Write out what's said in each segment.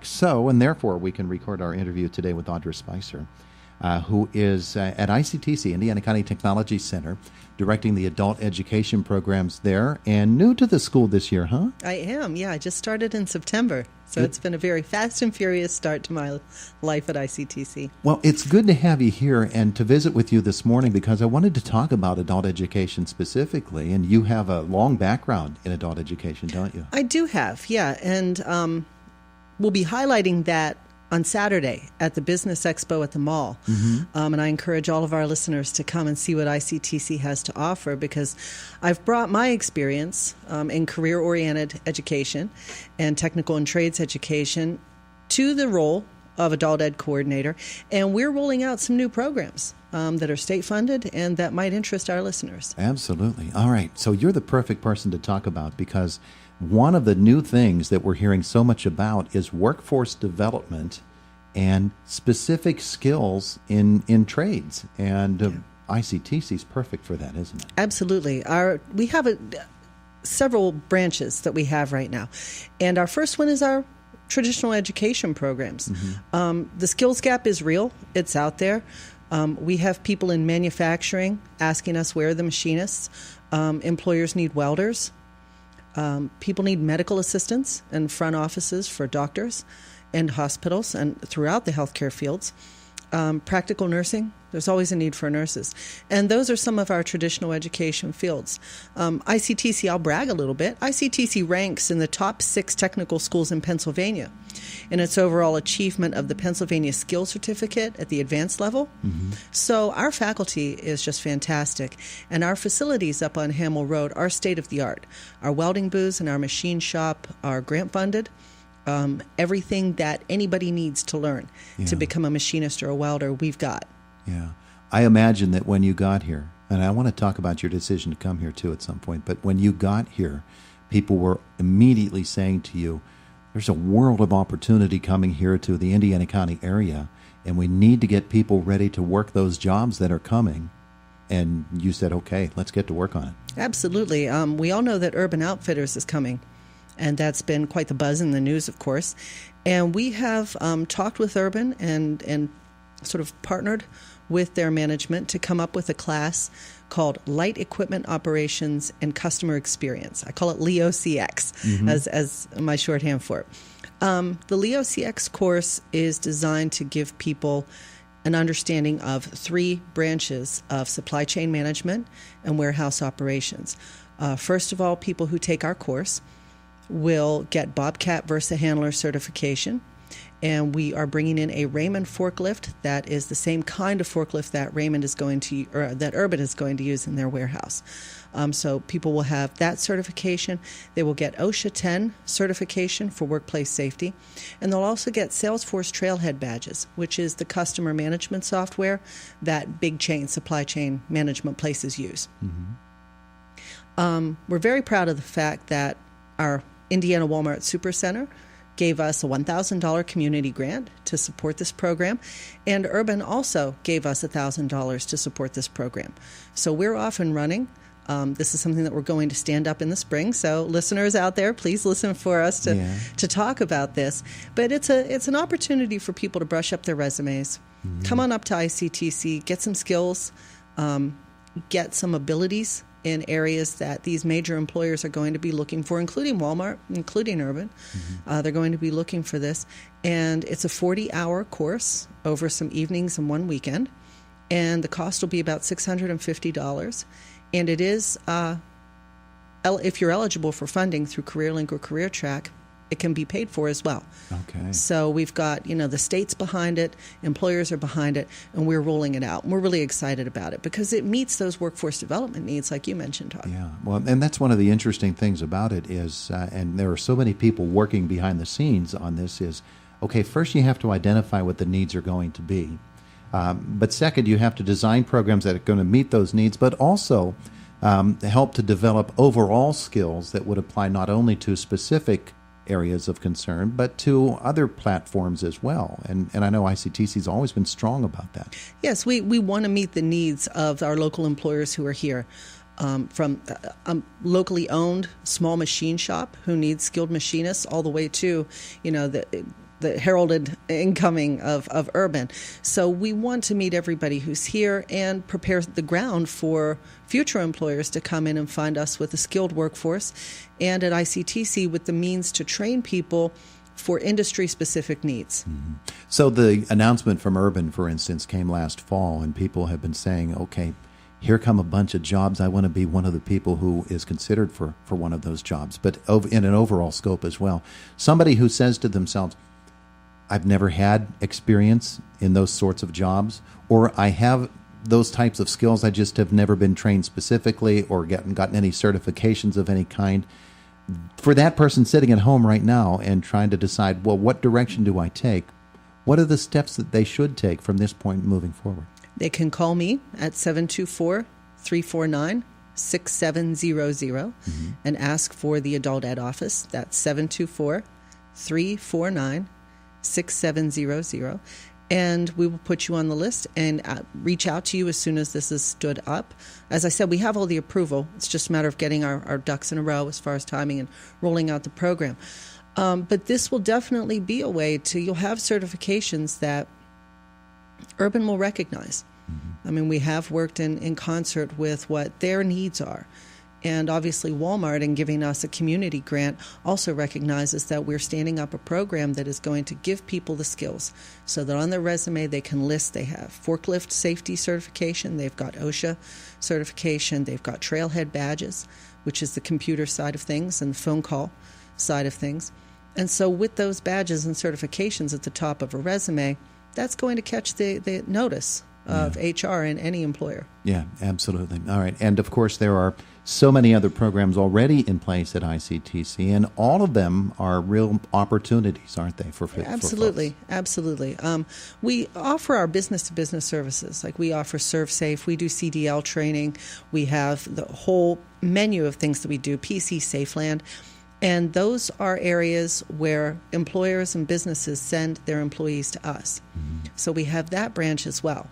So, and therefore, we can record our interview today with Audra Spicer, who is at ICTC, Indiana County Technology Center, directing the adult education programs there, and new to the school this year, huh? I am, yeah. I just started in September, so it's been a very fast and furious start to my life at ICTC. Well, it's good to have you here and to visit with you this morning because I wanted to talk about adult education specifically, and you have a long background in adult education, don't you? I do have, yeah, and we'll be highlighting that on Saturday at the Business Expo at the mall. And I encourage all of our listeners to come and see what ICTC has to offer because I've brought my experience in career-oriented education and technical and trades education to the role of adult ed coordinator, and we're rolling out some new programs that are state-funded and that might interest our listeners. Absolutely. All right. So you're the perfect person to talk about because one of the new things that we're hearing so much about is workforce development and specific skills in trades. And ICTC is perfect for that, isn't it? Absolutely. We have several branches that we have right now. And our first one is our traditional education programs. The skills gap is real. It's out there. We have people in manufacturing asking us where are the machinists. Employers need welders. People need medical assistants and front offices for doctors and hospitals and throughout the healthcare fields. Practical nursing, there's always a need for nurses. And those are some of our traditional education fields. ICTC, I'll brag a little bit. ICTC ranks in the top 6 technical schools in Pennsylvania in its overall achievement of the Pennsylvania Skills Certificate at the advanced level. So our faculty is just fantastic. And our facilities up on Hamel Road are state-of-the-art. Our welding booths and our machine shop are grant-funded. Everything that anybody needs to learn to become a machinist or a welder, we've got. Yeah. I imagine that when you got here, and I want to talk about your decision to come here too at some point, but when you got here, people were immediately saying to you, there's a world of opportunity coming here to the Indiana County area, and we need to get people ready to work those jobs that are coming. And you said, okay, let's get to work on it. Absolutely. We all know that Urban Outfitters is coming. And that's been quite the buzz in the news, of course. And we have talked with Urban and sort of partnered with their management to come up with a class called Light Equipment Operations and Customer Experience. I call it LEOCX as my shorthand for it. The LEOCX course is designed to give people an understanding of 3 branches of supply chain management and warehouse operations. First of all, people who take our course will get Bobcat Versa Handler certification, and we are bringing in a Raymond forklift that is the same kind of forklift that that Urban is going to use in their warehouse. So people will have that certification. They will get OSHA 10 certification for workplace safety, and they'll also get Salesforce Trailhead badges, which is the customer management software that big supply chain management places use. We're very proud of the fact that our Indiana Walmart Supercenter gave us a $1,000 community grant to support this program, and Urban also gave us $1,000 to support this program. So we're off and running. This is something that we're going to stand up in the spring. So listeners out there, please listen for us to talk about this. But it's an opportunity for people to brush up their resumes. Come on up to ICTC, get some skills, get some abilities in areas that these major employers are going to be looking for, including Walmart, including Urban. They're going to be looking for this. And it's a 40-hour course over some evenings and one weekend. And the cost will be about $650. And it is, if you're eligible for funding through CareerLink or CareerTrack, it can be paid for as well. Okay. So we've got, the state's behind it, employers are behind it, and we're rolling it out. And we're really excited about it because it meets those workforce development needs like you mentioned, Todd. Yeah, well, and that's one of the interesting things about it is, and there are so many people working behind the scenes on this is, okay, first you have to identify what the needs are going to be. But second, you have to design programs that are going to meet those needs, but also help to develop overall skills that would apply not only to specific areas of concern, but to other platforms as well. And I know ICTC has always been strong about that. Yes, we want to meet the needs of our local employers who are here. From a locally owned small machine shop who needs skilled machinists all the way to, the the heralded incoming of Urban. So we want to meet everybody who's here and prepare the ground for future employers to come in and find us with a skilled workforce, and at ICTC with the means to train people for industry-specific needs. Mm-hmm. So the announcement from Urban, for instance, came last fall, and people have been saying, okay, here come a bunch of jobs. I want to be one of the people who is considered for one of those jobs, but in an overall scope as well. Somebody who says to themselves, I've never had experience in those sorts of jobs, or I have those types of skills, I just have never been trained specifically or gotten any certifications of any kind. For that person sitting at home right now and trying to decide, well, what direction do I take? What are the steps that they should take from this point moving forward? They can call me at 724-349-6700 and ask for the Adult Ed office. That's 724-349-6700. And we will put you on the list and reach out to you as soon as this is stood up. As I said, we have all the approval. It's just a matter of getting our ducks in a row as far as timing and rolling out the program. But this will definitely be a way to, you'll have certifications that Urban will recognize. I mean, we have worked in concert with what their needs are. And obviously Walmart, in giving us a community grant, also recognizes that we're standing up a program that is going to give people the skills so that on their resume they can list they have forklift safety certification, they've got OSHA certification, they've got trailhead badges, which is the computer side of things, and the phone call side of things. And so with those badges and certifications at the top of a resume, that's going to catch the notice of HR and any employer. Yeah, absolutely. All right. And of course, there are so many other programs already in place at ICTC, and all of them are real opportunities, aren't they? Absolutely. We offer our business-to-business services. Like we offer ServSafe, we do CDL training, we have the whole menu of things that we do, PC Safeland. And those are areas where employers and businesses send their employees to us. So we have that branch as well.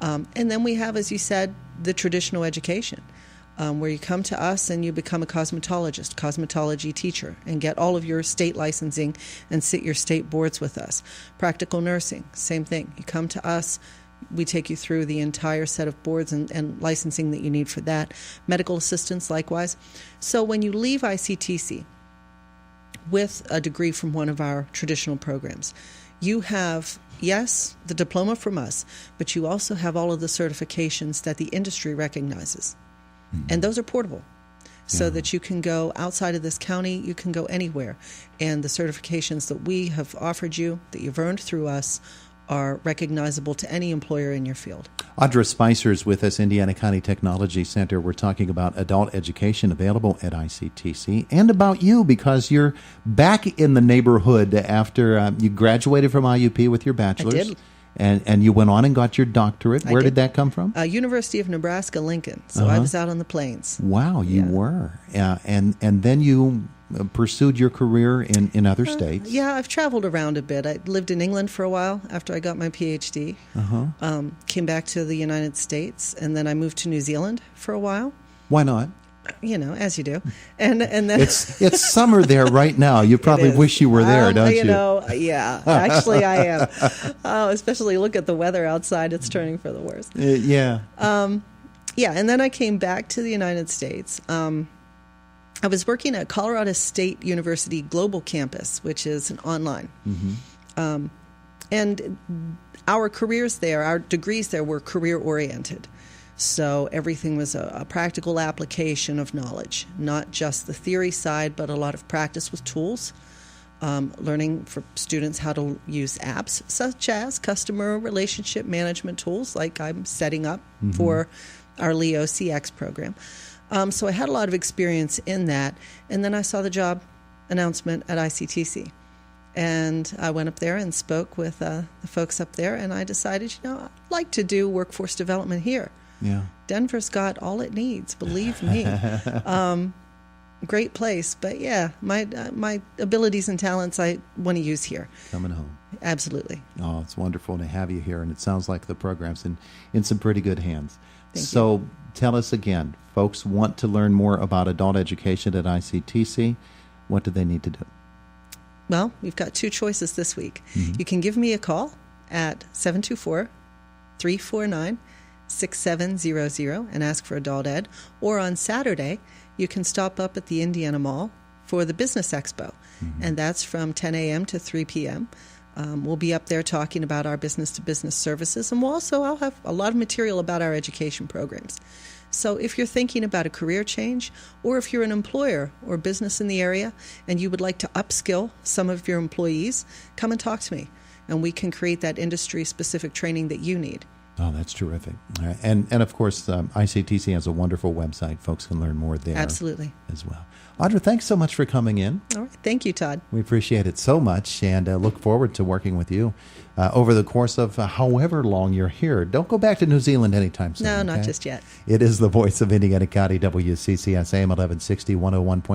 And then we have, as you said, the traditional education, where you come to us and you become a cosmetology teacher, and get all of your state licensing and sit your state boards with us. Practical nursing, same thing. You come to us, we take you through the entire set of boards and licensing that you need for that. Medical assistance, likewise. So when you leave ICTC with a degree from one of our traditional programs, you have, yes, the diploma from us, but you also have all of the certifications that the industry recognizes. And those are portable, so that you can go outside of this county, you can go anywhere. And the certifications that we have offered you, that you've earned through us, are recognizable to any employer in your field. Audra Spicer is with us, Indiana County Technology Center. We're talking about adult education available at ICTC, and about you, because you're back in the neighborhood after you graduated from IUP with your bachelor's. I did. And you went on and got your doctorate. Where did that come from? University of Nebraska, Lincoln. So I was out on the plains. Wow, you were. And then you pursued your career in other states. Yeah, I've traveled around a bit. I lived in England for a while after I got my PhD. Came back to the United States, and then I moved to New Zealand for a while. Why not? You know, as you do. And then it's summer there right now. You probably wish you were there, don't you? You know, yeah. Actually, I am. Especially look at the weather outside. It's turning for the worse. Yeah. Yeah, and then I came back to the United States. I was working at Colorado State University Global Campus, which is an online. And our careers there, our degrees there were career-oriented. So everything was a practical application of knowledge, not just the theory side, but a lot of practice with tools, learning for students how to use apps such as customer relationship management tools like I'm setting up for our Leo CX program. So I had a lot of experience in that. And then I saw the job announcement at ICTC. And I went up there and spoke with the folks up there, and I decided, I'd like to do workforce development here. Yeah, Denver's got all it needs, believe me. Great place, but my abilities and talents I want to use here. Coming home. Absolutely. Oh, it's wonderful to have you here, and it sounds like the program's in some pretty good hands. Thank you. Tell us again, folks want to learn more about adult education at ICTC. What do they need to do? Well, we've got two choices this week. You can give me a call at 724-349-6700 and ask for Adult Ed. Or on Saturday, you can stop up at the Indiana Mall for the Business Expo. And that's from 10 a.m. to 3 p.m. We'll be up there talking about our business-to-business services. And I'll have a lot of material about our education programs. So if you're thinking about a career change, or if you're an employer or business in the area and you would like to upskill some of your employees, come and talk to me, and we can create that industry-specific training that you need. Oh, that's terrific. And of course, ICTC has a wonderful website. Folks can learn more there. Absolutely. As well. Audra, thanks so much for coming in. All right. Thank you, Todd. We appreciate it so much, and look forward to working with you over the course of however long you're here. Don't go back to New Zealand anytime soon. No, okay? not just yet. It is the voice of Indiana County, WCCS AM 1160, 101.1.